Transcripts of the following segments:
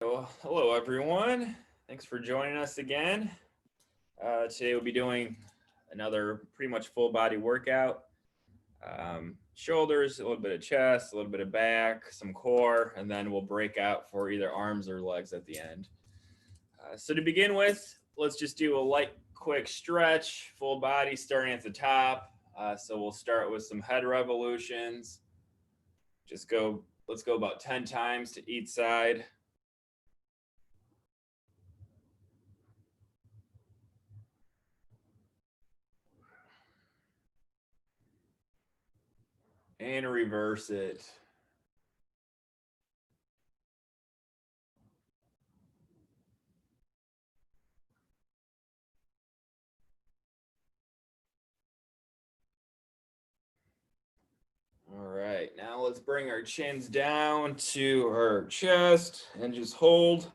Well, hello, everyone. Thanks for joining us again. Today we'll be doing another pretty much full body workout. Shoulders, a little bit of chest, a little bit of back, some core, and then we'll break out for either arms or legs at the end. So to begin with, let's just do a light, quick stretch, full body starting at the top. So we'll start with some head revolutions. Let's go about 10 times to each side. And reverse it. All right, now let's bring our chins down to our chest and just hold.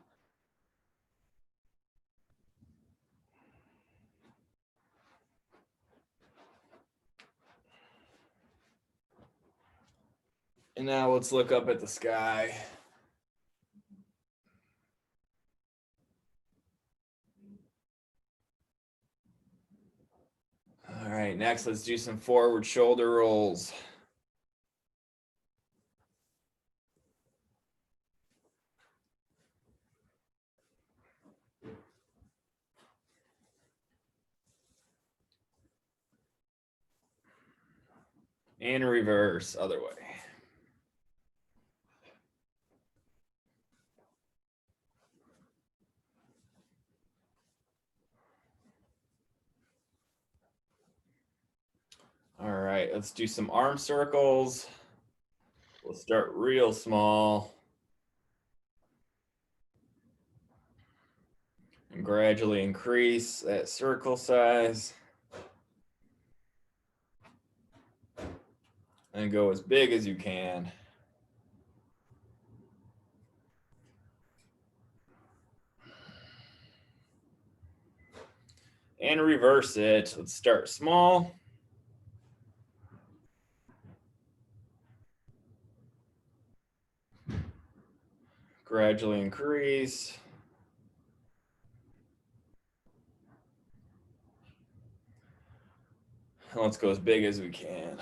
And now let's look up at the sky. All right, next let's do some forward shoulder rolls. And reverse, other way. All right, let's do some arm circles. We'll start real small and gradually increase that circle size. And go as big as you can. And reverse it. Let's start small. Gradually increase. Let's go as big as we can.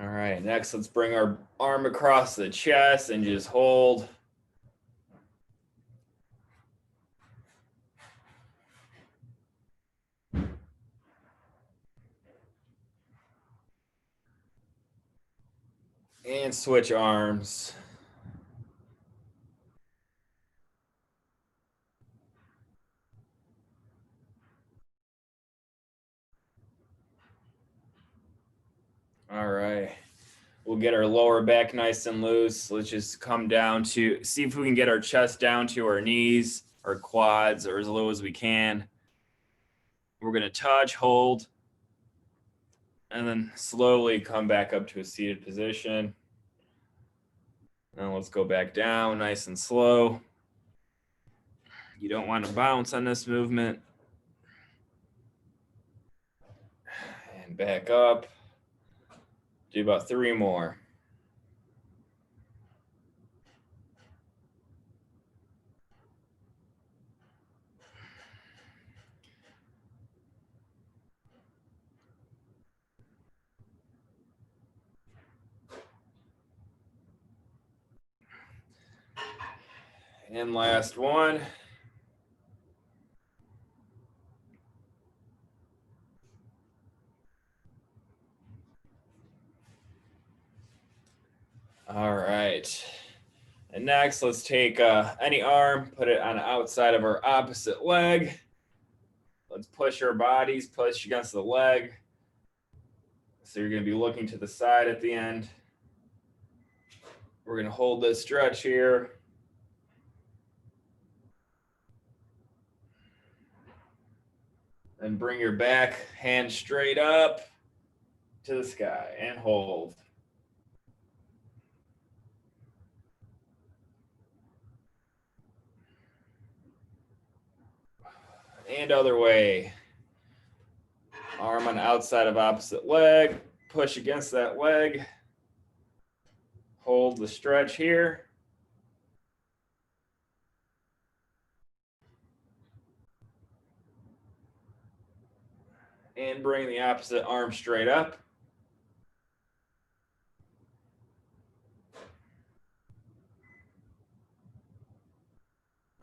All right, next let's bring our arm across the chest and just hold. And switch arms. All right. We'll get our lower back nice and loose. Let's just come down to, see if we can get our chest down to our knees, our quads, or as low as we can. We're going to touch, hold, and then slowly come back up to a seated position. Now let's go back down nice and slow. You don't want to bounce on this movement. And back up. Do about 3 more. And last one. All right. And next, let's take any arm, put it on the outside of our opposite leg. Let's push our bodies, push against the leg. So you're going to be looking to the side at the end. We're going to hold this stretch here. And bring your back hand straight up to the sky and hold. And other way. Arm on the outside of opposite leg. push against that leg. Hold the stretch here. And bring the opposite arm straight up.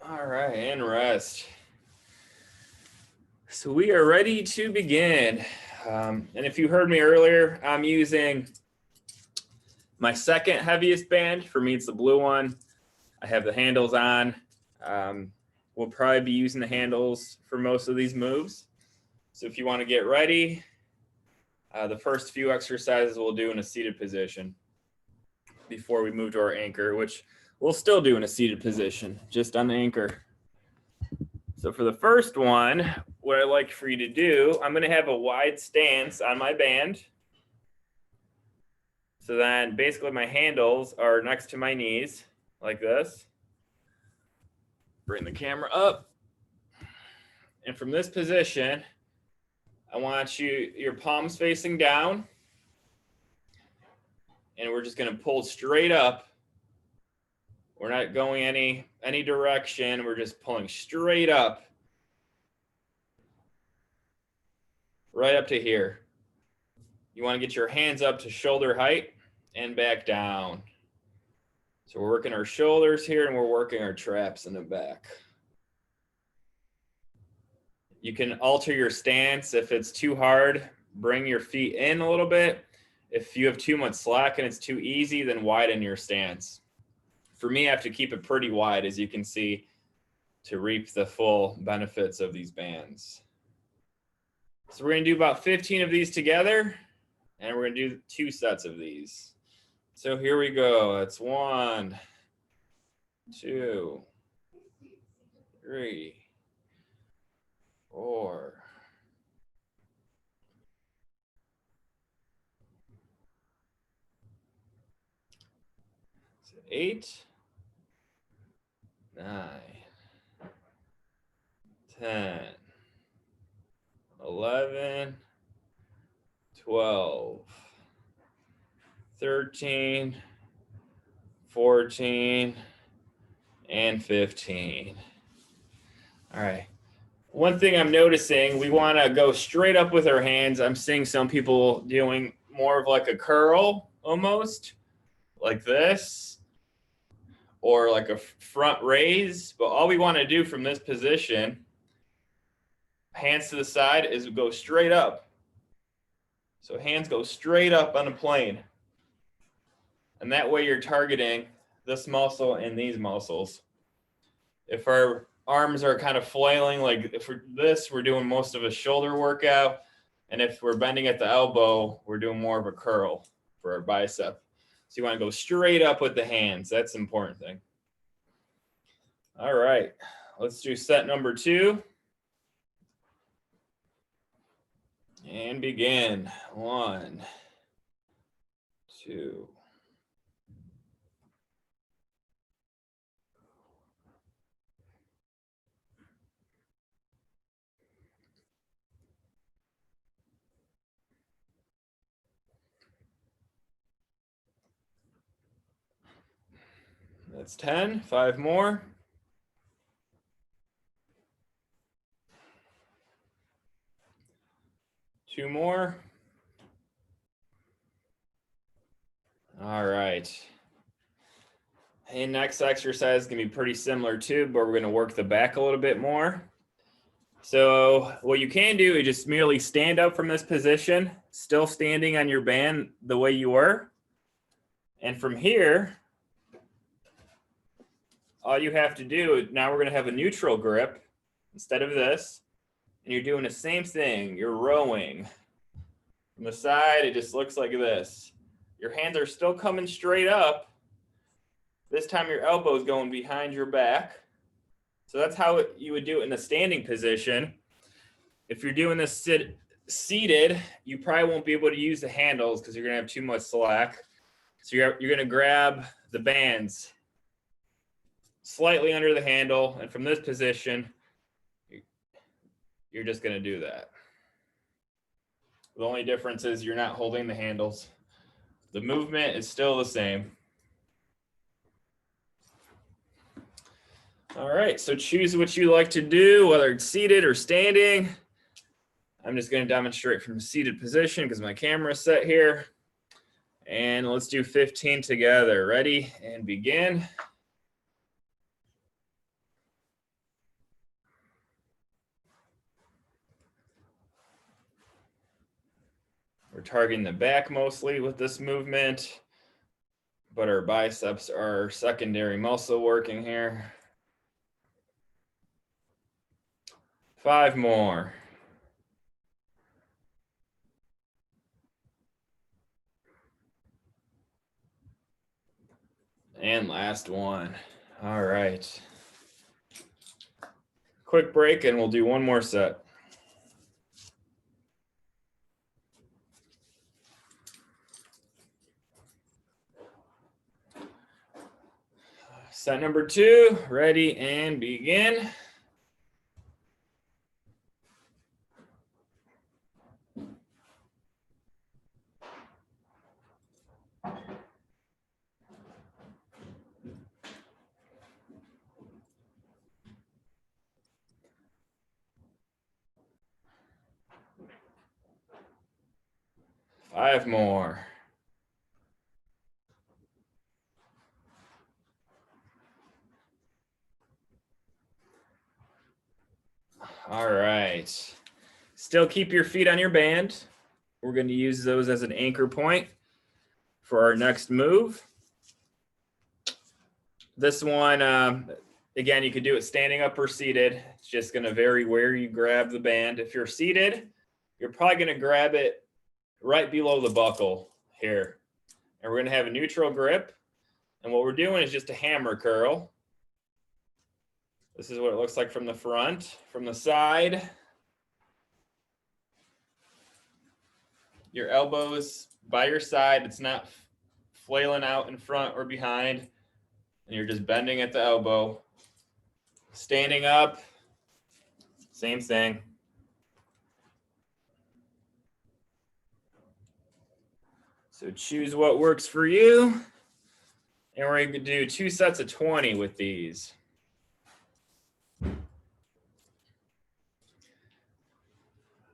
All right, and rest. So we are ready to begin. And if you heard me earlier, I'm using my second heaviest band. For me, it's the blue one. I have the handles on. We'll probably be using the handles for most of these moves. So if you want to get ready, the first few exercises we'll do in a seated position before we move to our anchor, which we'll still do in a seated position, just on the anchor. So for the first one, what I'd like for you to do, I'm going to have a wide stance on my band. So then basically my handles are next to my knees like this. Bring the camera up. And from this position, I want your palms facing down. And we're just going to pull straight up. We're not going any direction. We're just pulling straight up. Right up to here. You want to get your hands up to shoulder height and back down. So we're working our shoulders here and we're working our traps in the back. You can alter your stance. If it's too hard, bring your feet in a little bit. If you have too much slack and it's too easy, then widen your stance. For me, I have to keep it pretty wide, as you can see, to reap the full benefits of these bands. So we're going to do about 15 of these together, and we're going to do 2 sets of these. So here we go. It's 1, 2, 3, 4, 8, 9, 10, 11, 12, 13, 14, and 15. All right. One thing I'm noticing, we want to go straight up with our hands. I'm seeing some people doing more of like a curl almost, like this, or like a front raise. But all we want to do from this position, hands to the side, is go straight up. So hands go straight up on the plane. And that way you're targeting this muscle and these muscles. If our arms are kind of flailing, like if we're doing most of a shoulder workout. And if we're bending at the elbow, we're doing more of a curl for our bicep. So you want to go straight up with the hands. That's the important thing. All right, let's do set number 2. And begin. 1, 2. That's 10. 5 more. Two more. All right. And next exercise is going to be pretty similar too, but we're going to work the back a little bit more. So what you can do is just merely stand up from this position, still standing on your band the way you were. And from here, all you have to do, now we're going to have a neutral grip instead of this. And you're doing the same thing. You're rowing. From the side, it just looks like this. Your hands are still coming straight up. This time your elbow is going behind your back. So that's how you would do it in the standing position. If you're doing this seated, you probably won't be able to use the handles because you're going to have too much slack. So you're going to grab the bands slightly under the handle. And from this position, you're just going to do that. The only difference is you're not holding the handles. The movement is still the same. All right, so choose what you like to do, whether it's seated or standing. I'm just going to demonstrate from a seated position because my camera is set here. And let's do 15 together. Ready and begin. We're targeting the back mostly with this movement, but our biceps are secondary muscle working here. 5 more. And last one. All right. Quick break and we'll do one more set. Set number 2, ready and begin. Five more. All right. Still keep your feet on your band. We're going to use those as an anchor point for our next move. This one, again, you could do it standing up or seated. It's just going to vary where you grab the band. If you're seated, you're probably going to grab it right below the buckle here. And we're going to have a neutral grip. And what we're doing is just a hammer curl. This is what it looks like from the front. From the side, your elbows by your side. It's not flailing out in front or behind. And you're just bending at the elbow. Standing up, same thing. So choose what works for you. And we're going to do 2 sets of 20 with these.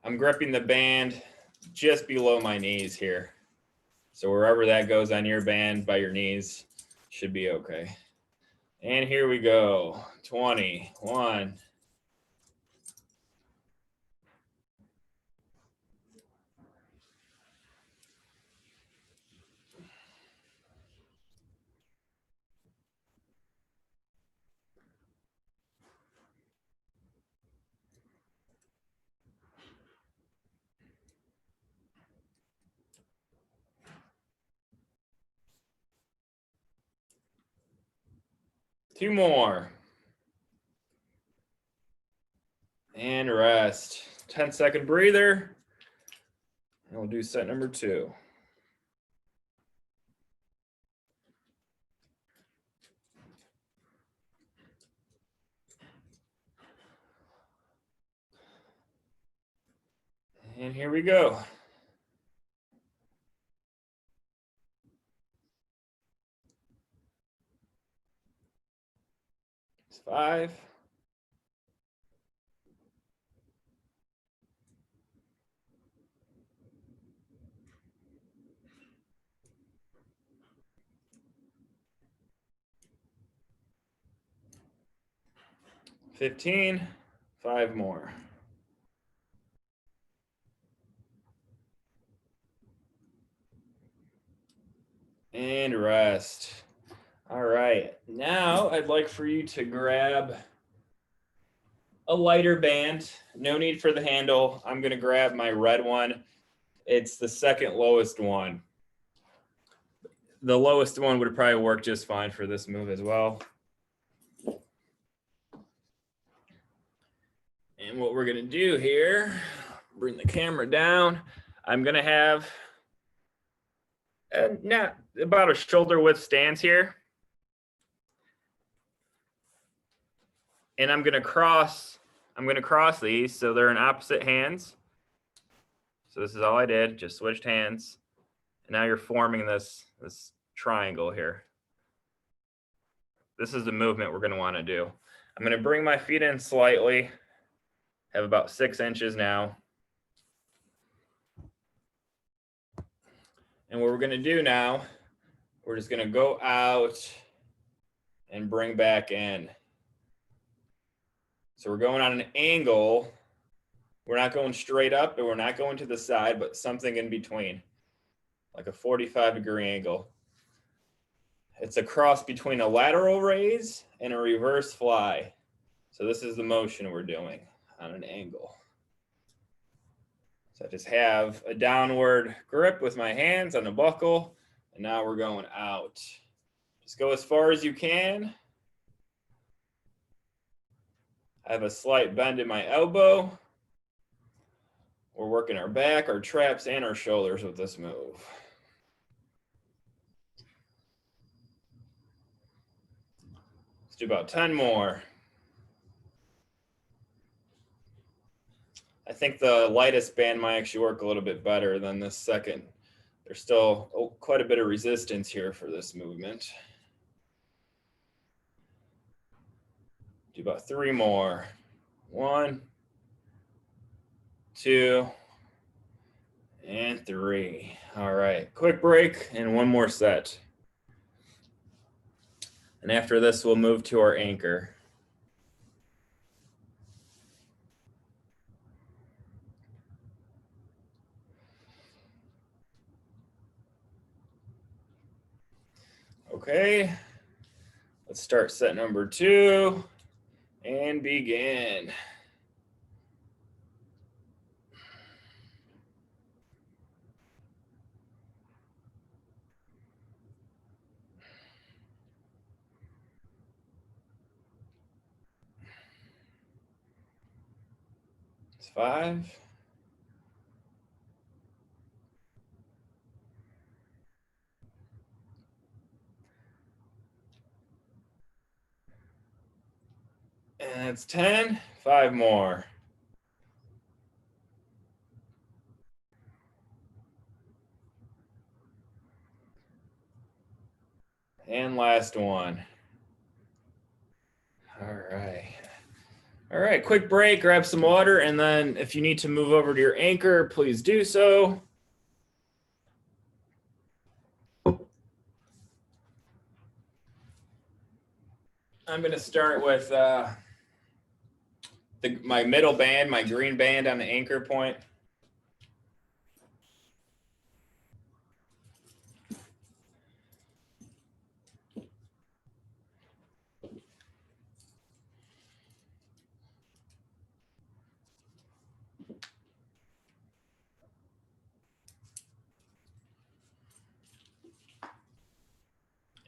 I'm gripping the band just below my knees here. So wherever that goes on your band by your knees should be okay. And here we go. 21. Two more. And rest. 10-second breather. And we'll do set number 2. And here we go. 5. 15. 5 more. And rest. All right. Now I'd like for you to grab a lighter band. No need for the handle. I'm going to grab my red one. It's the second lowest one. The lowest one would probably work just fine for this move as well. And what we're going to do here, bring the camera down. I'm going to have about a shoulder width stance here. And I'm going to cross these so they're in opposite hands. So this is all I did, just switched hands. And now you're forming this triangle here. This is the movement we're going to want to do. I'm going to bring my feet in slightly. Have about 6 inches now. And what we're going to do now, we're just going to go out and bring back in. So we're going on an angle. We're not going straight up and we're not going to the side, but something in between, like a 45-degree angle. It's a cross between a lateral raise and a reverse fly. So this is the motion we're doing on an angle. So I just have a downward grip with my hands on the buckle, and now we're going out. Just go as far as you can. I have a slight bend in my elbow. We're working our back, our traps, and our shoulders with this move. Let's do about 10 more. I think the lightest band might actually work a little bit better than this second. There's still quite a bit of resistance here for this movement. Do about 3 more. 1, 2, and 3. All right, quick break and 1 more set. And after this, we'll move to our anchor. Okay, let's start set number 2 and begin. It's 5. And it's 10. 5 more. And last one. All right. All right, quick break, grab some water, and then if you need to move over to your anchor, please do so. I'm going to start with my middle band, my green band on the anchor point.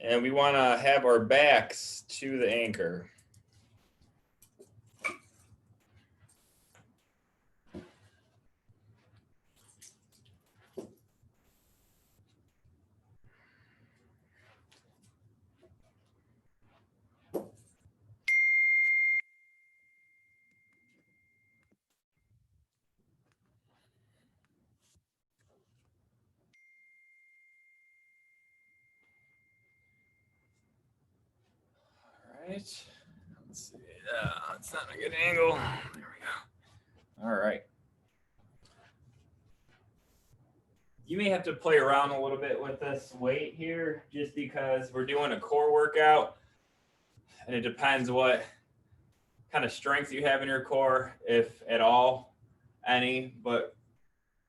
And we want to have our backs to the anchor. All right. Let's see. It's not a good angle. There we go. All right. You may have to play around a little bit with this weight here just because we're doing a core workout and it depends what kind of strength you have in your core, if at all, any. But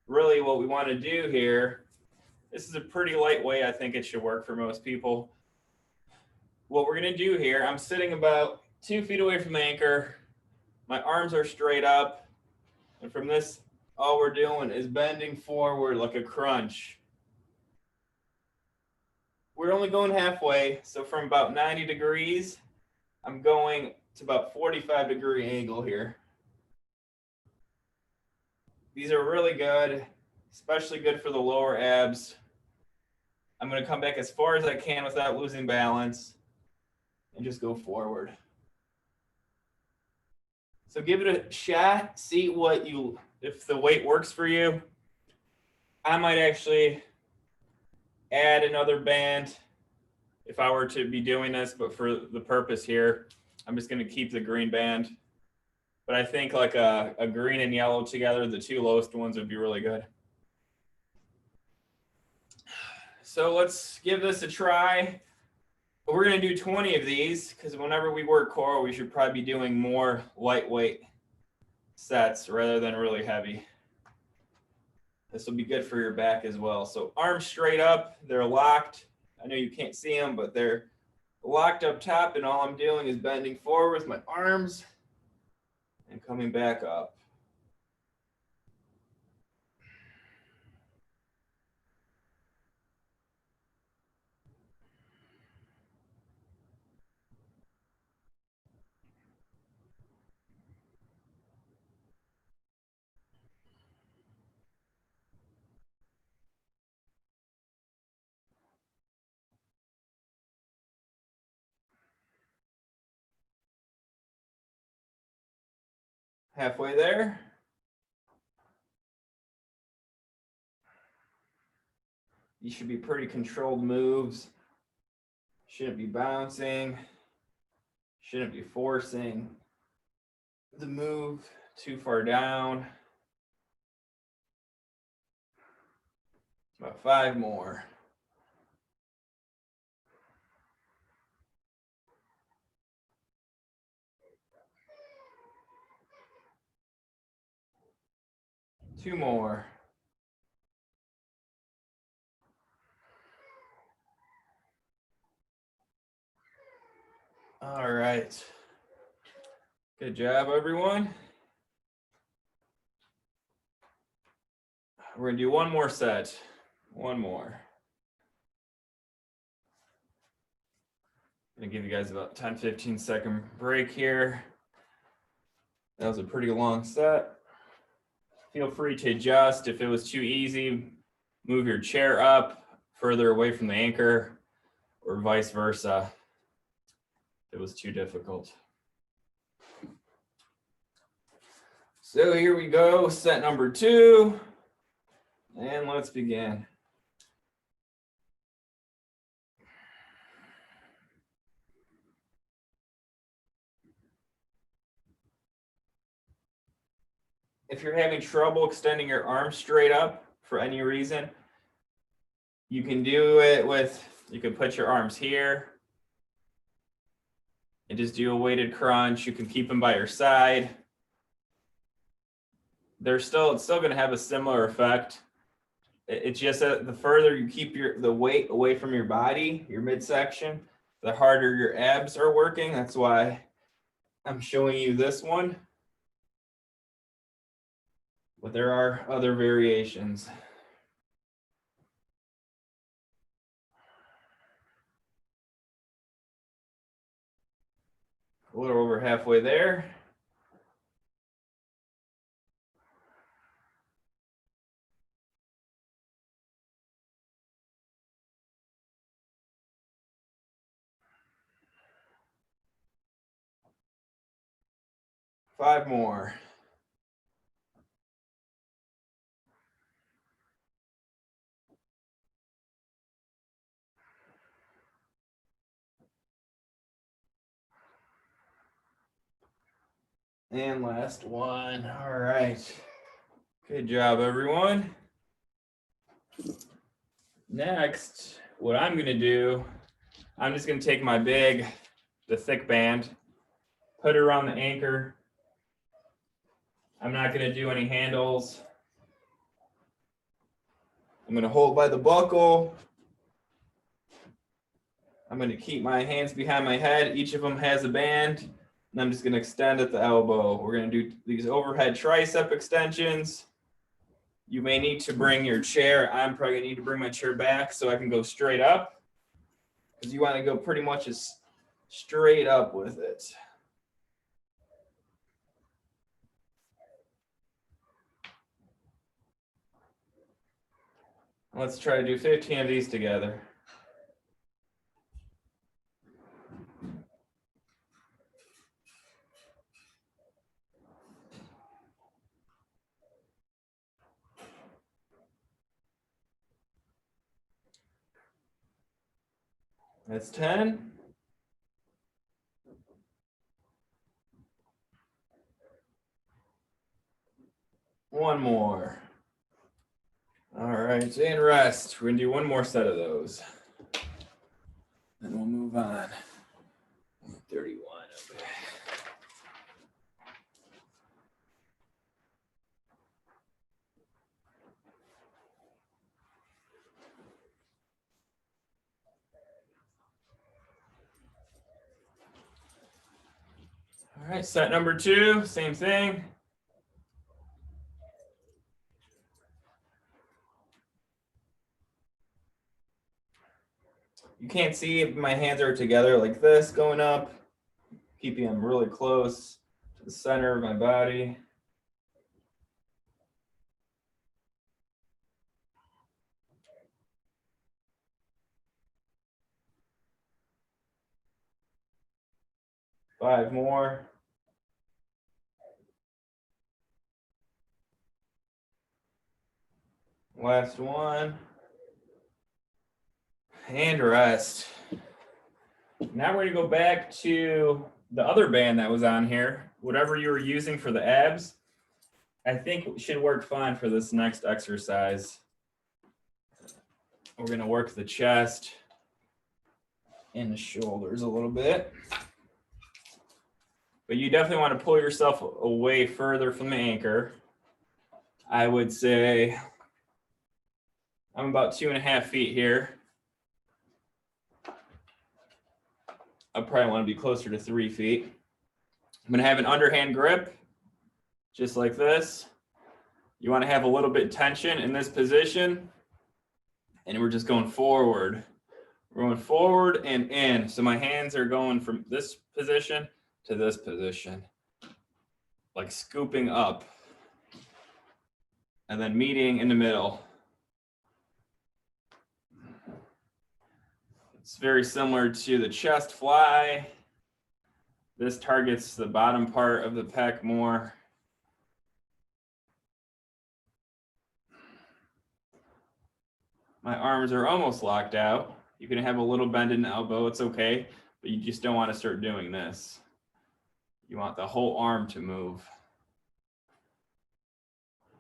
really what we want to do here, this is a pretty light weight. I think it should work for most people. What we're going to do here, I'm sitting about 2 feet away from the anchor. My arms are straight up. And from this, all we're doing is bending forward like a crunch. We're only going halfway. So from about 90 degrees, I'm going to about 45-degree angle here. These are really good, especially good for the lower abs. I'm going to come back as far as I can without losing balance and just go forward. So give it a shot, see if the weight works for you. I might actually add another band if I were to be doing this, but for the purpose here, I'm just going to keep the green band. But I think like a green and yellow together, the two lowest ones would be really good. So let's give this a try. We're going to do 20 of these because whenever we work core, we should probably be doing more lightweight sets rather than really heavy. This will be good for your back as well. So arms straight up, they're locked. I know you can't see them, but they're locked up top, and all I'm doing is bending forward with my arms and coming back up. Halfway there. These should be pretty controlled moves. Shouldn't be bouncing. Shouldn't be forcing the move too far down. About 5 more. Two more. All right. Good job, everyone. We're going to do one more set. One more. I'm going to give you guys about 10-15 second break here. That was a pretty long set. Feel free to adjust. If it was too easy, move your chair up further away from the anchor or vice versa if it was too difficult. So here we go, set number 2, and let's begin. If you're having trouble extending your arms straight up for any reason, you can do it with, you can put your arms here and just do a weighted crunch. You can keep them by your side. It's still going to have a similar effect. It's just that the further you keep the weight away from your body, your midsection, the harder your abs are working. That's why I'm showing you this one. But there are other variations. A little over halfway there. Five more. And last one. All right. Good job, everyone. Next, what I'm going to do, I'm just going to take the thick band, put it around the anchor. I'm not going to do any handles. I'm going to hold by the buckle. I'm going to keep my hands behind my head. Each of them has a band. And I'm just going to extend at the elbow. We're going to do these overhead tricep extensions. You may need to bring your chair. I'm probably going to need to bring my chair back so I can go straight up, because you want to go pretty much as straight up with it. Let's try to do 15 of these together. That's 10. One more. All right, and rest. We're gonna do one more set of those. Then we'll move on. 31. Okay. All right, set number 2, same thing. You can't see if my hands are together like this going up, keeping them really close to the center of my body. Five more. Last one. And rest. Now we're gonna go back to the other band that was on here. Whatever you were using for the abs, I think should work fine for this next exercise. We're gonna work the chest and the shoulders a little bit. But you definitely want to pull yourself away further from the anchor. I would say I'm about 2.5 feet here. I probably want to be closer to 3 feet. I'm going to have an underhand grip, just like this. You want to have a little bit of tension in this position. And we're just going forward. We're going forward and in. So my hands are going from this position to this position, like scooping up. And then meeting in the middle. It's very similar to the chest fly. This targets the bottom part of the pec more. My arms are almost locked out. You can have a little bend in the elbow, it's okay, but you just don't want to start doing this. You want the whole arm to move.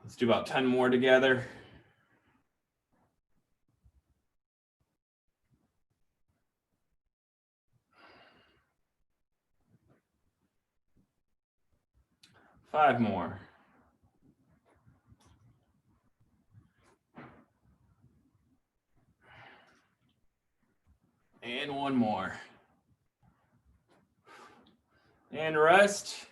Let's do about 10 more together. Five more. And one more. And rest.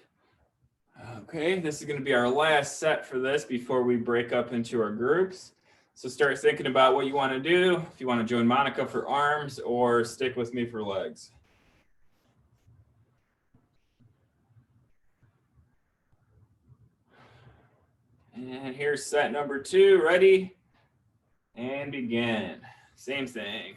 Okay, this is going to be our last set for this before we break up into our groups. So start thinking about what you want to do. If you want to join Monica for arms or stick with me for legs. And here's set number 2. Ready? And begin. Same thing.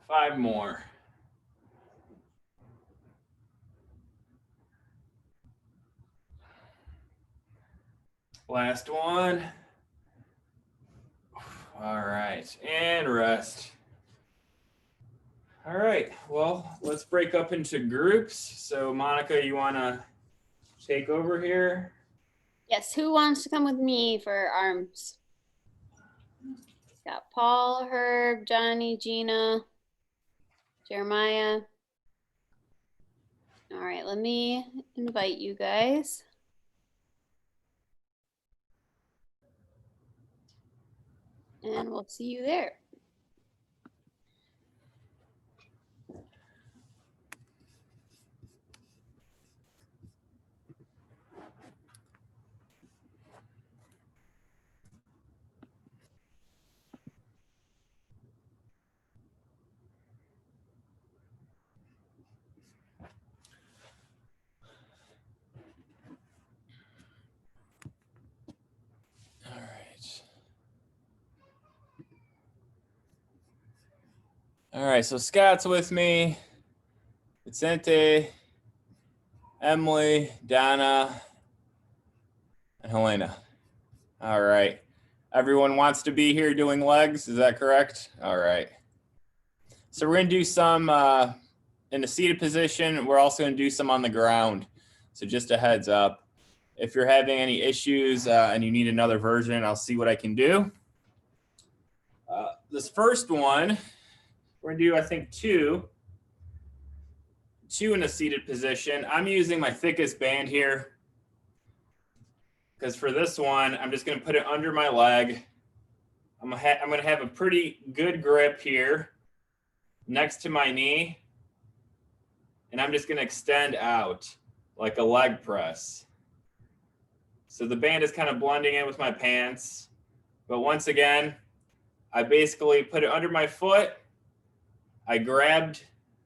Five more. Last one. All right, and rest. All right, well, let's break up into groups. So Monica, you want to take over here? Yes, who wants to come with me for arms? Got Paul, Herb, Johnny, Gina, Jeremiah. All right, let me invite you guys. And we'll see you there. All right, so Scott's with me, Vicente, Emily, Donna, and Helena. All right. Everyone wants to be here doing legs, is that correct? All right. So we're gonna do some in the seated position. We're also gonna do some on the ground. So just a heads up. If you're having any issues and you need another version, I'll see what I can do. This first one, we're gonna do, I think, two in a seated position. I'm using my thickest band here because for this one, I'm just gonna put it under my leg. I'm gonna have a pretty good grip here next to my knee, and I'm just gonna extend out like a leg press. So the band is kind of blending in with my pants, but once again, I basically put it under my foot. I grabbed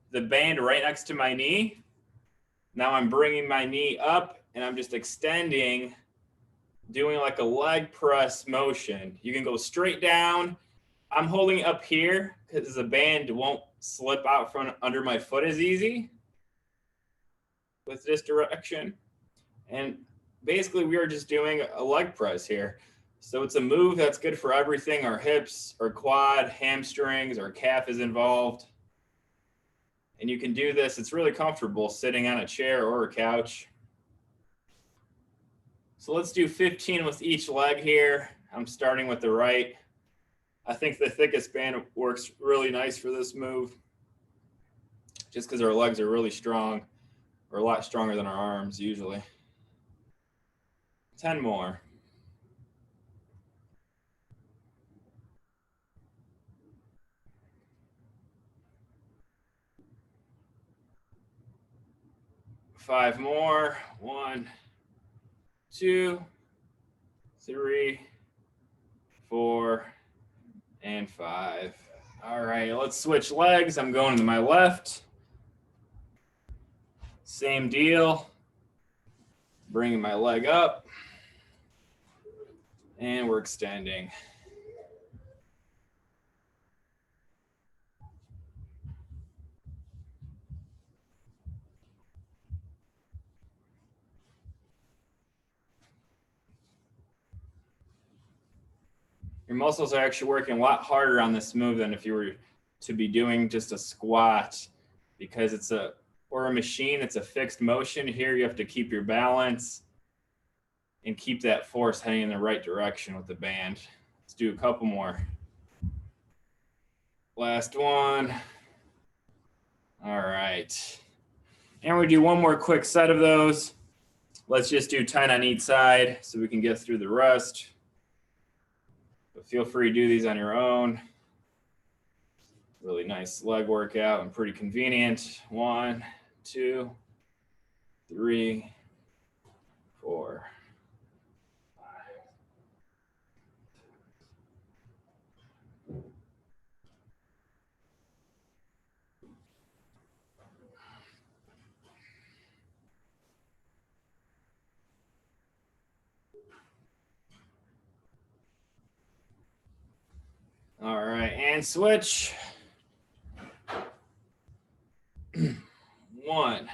the band right next to my knee. Now I'm bringing my knee up and I'm just extending, doing like a leg press motion. You can go straight down. I'm holding it up here because the band won't slip out from under my foot as easy with this direction. And basically we are just doing a leg press here. So it's a move that's good for everything. Our hips, our quad, hamstrings, our calf is involved. And you can do this, it's really comfortable sitting on a chair or a couch. So let's do 15 with each leg here. I'm starting with the right. I think the thickest band works really nice for this move, just because our legs are really strong, or a lot stronger than our arms usually. 10 more. Five more. 1, 2, 3, 4, and 5. All right, let's switch legs. I'm going to my left. Same deal. Bringing my leg up. And we're extending. Your muscles are actually working a lot harder on this move than if you were to be doing just a squat, because it's a machine, it's a fixed motion. Here you have to keep your balance and keep that force heading in the right direction with the band. Let's do a couple more. Last one. All right. And we do one more quick set of those. Let's just do 10 on each side so we can get through the rest. But feel free to do these on your own. Really nice leg workout and pretty convenient. 1, 2, 3, 4, 5. All right, and switch. 1,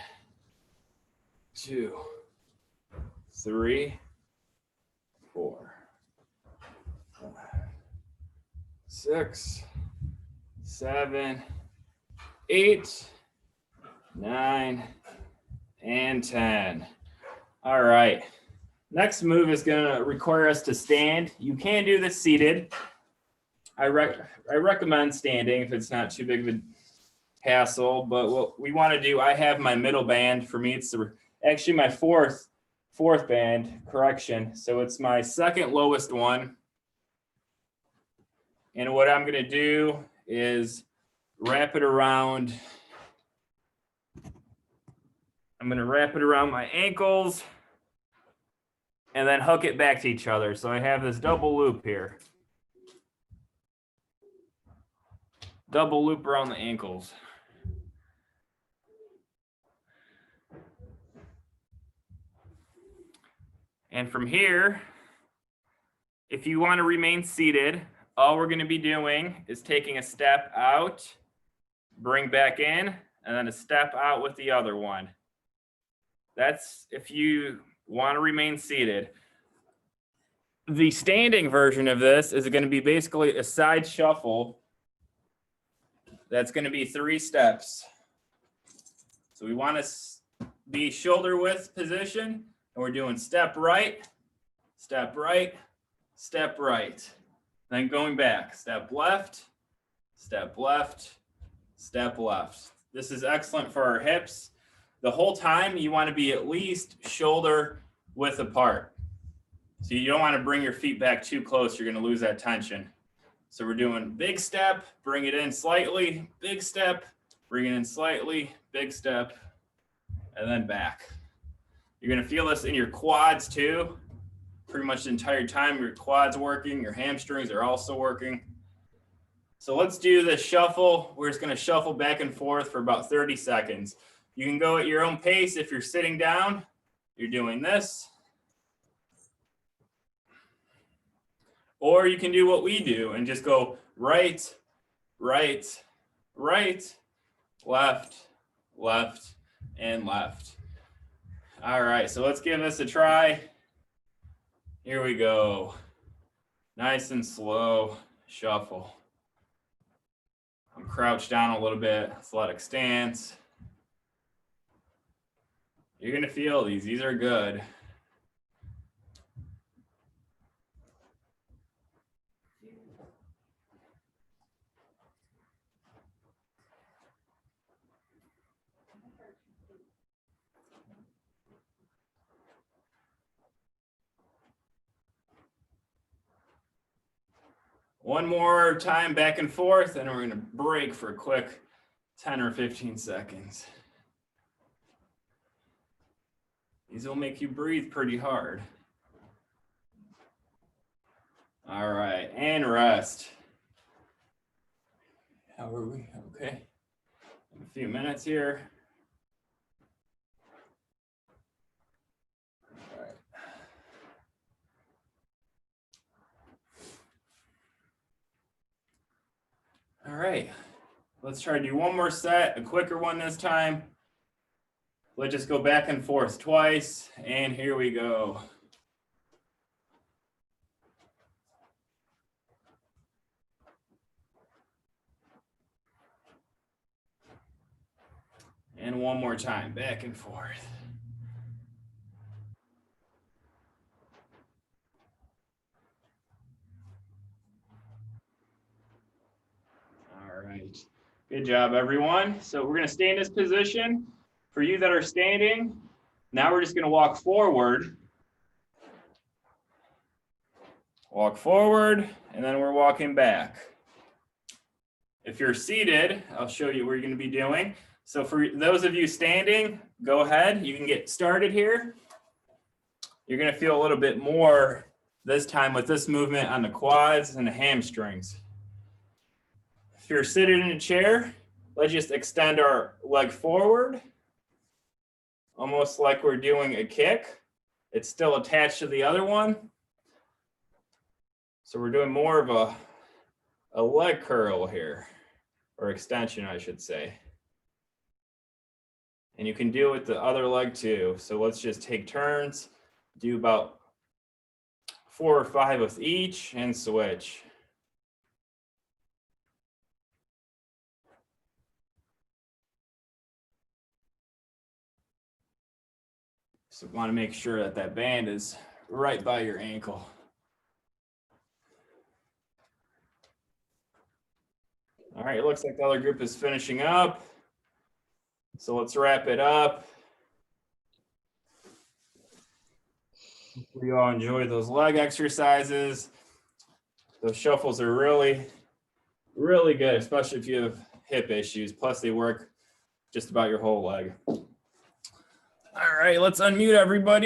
2, 3, 4, 5, 6, 7, 8, 9, and 10. All right. Next move is going to require us to stand. You can do this seated. I recommend standing if it's not too big of a hassle, but what we want to do, I have my middle band. For me, it's actually my fourth band, correction. So it's my second lowest one. And what I'm going to do is wrap it around. I'm going to wrap it around my ankles and then hook it back to each other. So I have this double loop here. Double loop around the ankles. And from here, if you want to remain seated, all we're going to be doing is taking a step out bring back in, and then a step out with the other one. That's if you want to remain seated. The standing version of this is going to be basically a side shuffle. That's going to be 3 steps. So we want to be shoulder width position, and we're doing step right, step right, step right. Then going back, step left, step left, step left. This is excellent for our hips. The whole time you want to be at least shoulder width apart. So you don't want to bring your feet back too close. You're going to lose that tension. So we're doing big step, bring it in slightly, big step, bring it in slightly, big step, and then back. You're going to feel this in your quads too. Pretty much the entire time your quads working, your hamstrings are also working. So let's do the shuffle. We're just going to shuffle back and forth for about 30 seconds. You can go at your own pace. If you're sitting down, you're doing this. Or you can do what we do and just go right, right, right, left, left, and left. All right, so let's give this a try. Here we go. Nice and slow shuffle. I'm crouched down a little bit, athletic stance. You're gonna feel these. These are good. One more time back and forth, and we're going to break for a quick 10 or 15 seconds. These will make you breathe pretty hard. All right, and rest. How are we? Okay. In a few minutes here. All right. All right, let's try to do one more set, a quicker one this time. Let's just go back and forth twice, and here we go. And one more time, back and forth. All right, good job, everyone. So we're gonna stay in this position. For you that are standing, now we're just gonna walk forward. Walk forward, and then we're walking back. If you're seated, I'll show you what you're gonna be doing. So for those of you standing, go ahead, you can get started here. You're gonna feel a little bit more this time with this movement on the quads and the hamstrings. If you're sitting in a chair, let's just extend our leg forward, almost like we're doing a kick. It's still attached to the other one. So we're doing more of a leg curl here, or extension, I should say. And you can do it with the other leg too. So let's just take turns, do about 4 or 5 with each, and switch. So want to make sure that that band is right by your ankle. All right, it looks like the other group is finishing up. So let's wrap it up. Hopefully you all enjoyed those leg exercises. Those shuffles are really, really good, especially if you have hip issues. Plus they work just about your whole leg. All right, let's unmute everybody.